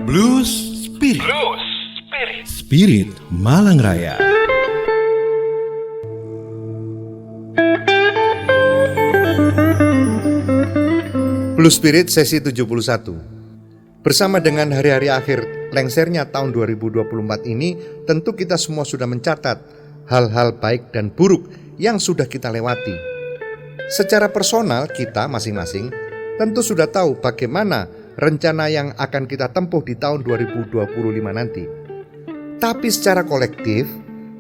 Blues Spirit. Spirit Malang Raya. Blues Spirit sesi 71. Bersama dengan hari-hari akhir lengsernya tahun 2024 ini, tentu kita semua sudah mencatat hal-hal baik dan buruk yang sudah kita lewati. Secara personal kita masing-masing tentu sudah tahu bagaimana rencana yang akan kita tempuh di tahun 2025 nanti. Tapi secara kolektif,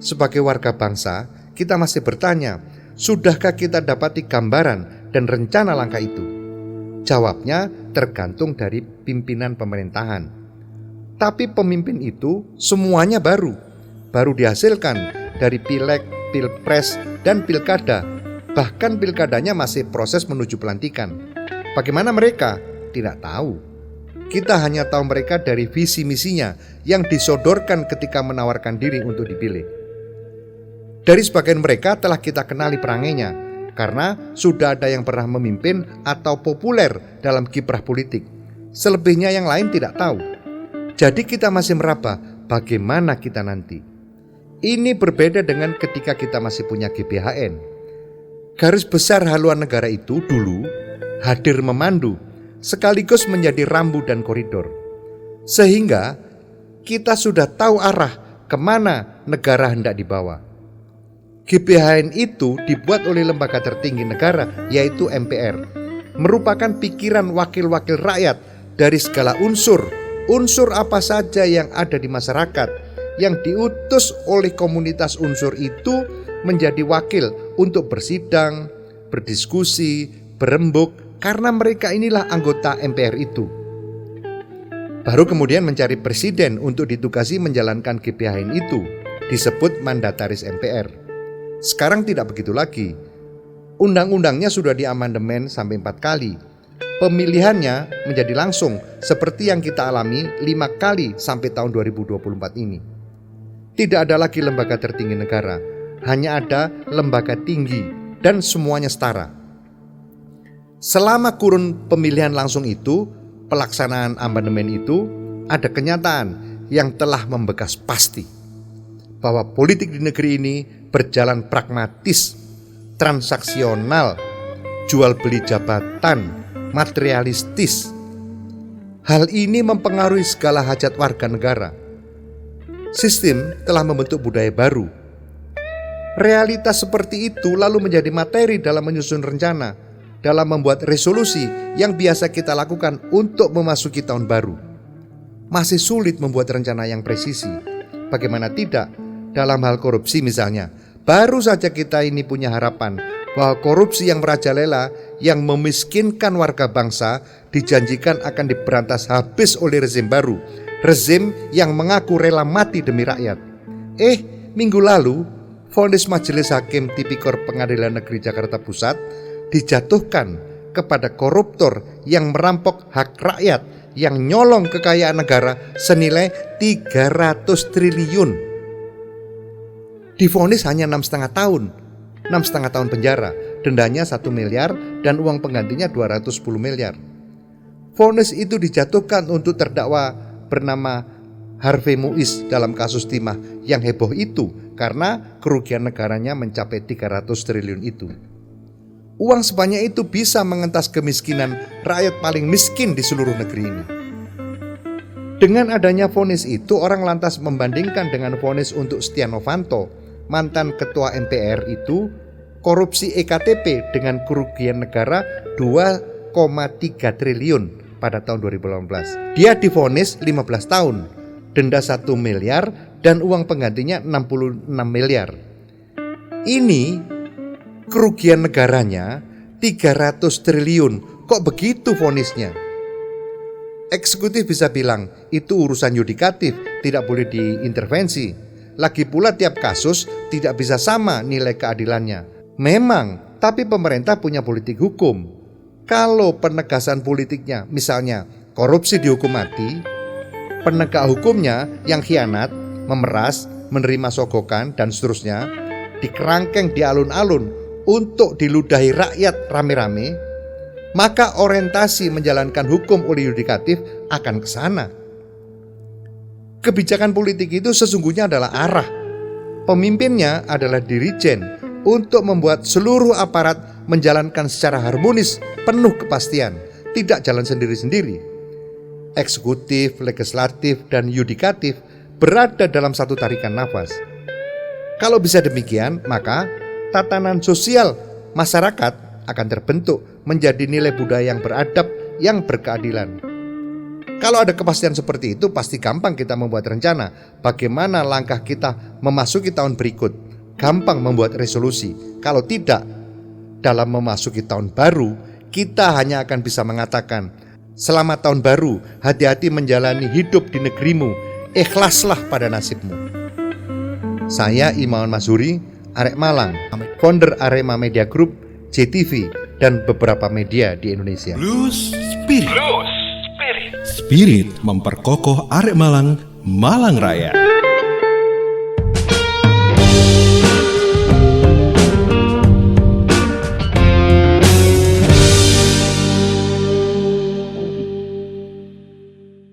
sebagai warga bangsa, kita masih bertanya, sudahkah kita dapati gambaran dan rencana langkah itu? Jawabnya tergantung dari pimpinan pemerintahan. Tapi pemimpin itu semuanya baru dihasilkan dari pileg, pilpres, dan pilkada. Bahkan pilkadanya masih proses menuju pelantikan. Bagaimana mereka? Tidak tahu. Kita hanya tahu mereka dari visi misinya yang disodorkan ketika menawarkan diri untuk dipilih. Dari sebagian mereka telah kita kenali perangainya, karena sudah ada yang pernah memimpin atau populer dalam kiprah politik. Selebihnya yang lain tidak tahu. Jadi kita masih meraba bagaimana kita nanti. Ini berbeda dengan ketika kita masih punya GBHN. Garis besar haluan negara itu dulu hadir memandu, sekaligus menjadi rambu dan koridor. Sehingga kita sudah tahu arah kemana negara hendak dibawa. GBHN itu dibuat oleh lembaga tertinggi negara, yaitu MPR. Merupakan pikiran wakil-wakil rakyat dari segala unsur apa saja yang ada di masyarakat, yang diutus oleh komunitas unsur itu menjadi wakil untuk bersidang, berdiskusi, berembuk, karena mereka inilah anggota MPR itu. Baru kemudian mencari presiden untuk ditugasi menjalankan GBHN itu, disebut mandataris MPR. Sekarang tidak begitu lagi. Undang-undangnya sudah diamandemen sampai 4 kali. Pemilihannya menjadi langsung seperti yang kita alami 5 kali sampai tahun 2024 ini. Tidak ada lagi lembaga tertinggi negara, hanya ada lembaga tinggi dan semuanya setara. Selama kurun pemilihan langsung itu, pelaksanaan amandemen itu, ada kenyataan yang telah membekas pasti bahwa politik di negeri ini berjalan pragmatis, transaksional, jual beli jabatan, materialistis. Hal ini mempengaruhi segala hajat warga negara. Sistem telah membentuk budaya baru. Realitas seperti itu lalu menjadi materi dalam menyusun rencana, dalam membuat resolusi yang biasa kita lakukan untuk memasuki tahun baru. Masih sulit membuat rencana yang presisi. Bagaimana tidak dalam hal korupsi misalnya. Baru saja kita ini punya harapan bahwa korupsi yang merajalela, yang memiskinkan warga bangsa, dijanjikan akan diberantas habis oleh rezim baru. Rezim yang mengaku rela mati demi rakyat. Minggu lalu, vonis Majelis Hakim Tipikor Pengadilan Negeri Jakarta Pusat dijatuhkan kepada koruptor yang merampok hak rakyat, yang nyolong kekayaan negara senilai 300 triliun. Divonis hanya 6,5 tahun penjara, dendanya 1 miliar dan uang penggantinya 210 miliar. Vonis itu dijatuhkan untuk terdakwa bernama Harvey Muiz dalam kasus timah yang heboh itu karena kerugian negaranya mencapai 300 triliun itu. Uang sebanyak itu bisa mengentas kemiskinan rakyat paling miskin di seluruh negeri ini. Dengan adanya vonis itu, orang lantas membandingkan dengan vonis untuk Setia Novanto, mantan ketua MPR itu, korupsi EKTP dengan kerugian negara 2,3 triliun pada tahun 2018. Dia divonis 15 tahun, denda 1 miliar dan uang penggantinya 66 miliar. Ini kerugian negaranya 300 triliun. Kok begitu vonisnya? Eksekutif bisa bilang itu urusan yudikatif, tidak boleh diintervensi. Lagi pula tiap kasus tidak bisa sama nilai keadilannya. Memang, tapi pemerintah punya politik hukum. Kalau penegasan politiknya misalnya korupsi dihukum mati, penegak hukumnya yang khianat, memeras, menerima sogokan dan seterusnya dikerangkeng di alun-alun untuk diludahi rakyat rame-rame, maka orientasi menjalankan hukum oleh yudikatif akan ke sana. Kebijakan politik itu sesungguhnya adalah arah. Pemimpinnya adalah dirijen untuk membuat seluruh aparat menjalankan secara harmonis, penuh kepastian, tidak jalan sendiri-sendiri. Eksekutif, legislatif, dan yudikatif berada dalam satu tarikan nafas. Kalau bisa demikian, maka tatanan sosial masyarakat akan terbentuk menjadi nilai budaya yang beradab, yang berkeadilan. Kalau ada kepastian seperti itu, pasti gampang kita membuat rencana bagaimana langkah kita memasuki tahun berikut. Gampang membuat resolusi. Kalau tidak, dalam memasuki tahun baru, kita hanya akan bisa mengatakan, selamat tahun baru, hati-hati menjalani hidup di negerimu, ikhlaslah pada nasibmu. Saya Imawan Mazuri, Arek Malang, founder Arema Media Group, JTV, dan beberapa media di Indonesia. Blues Spirit. Spirit memperkokoh Arek Malang, Malang Raya.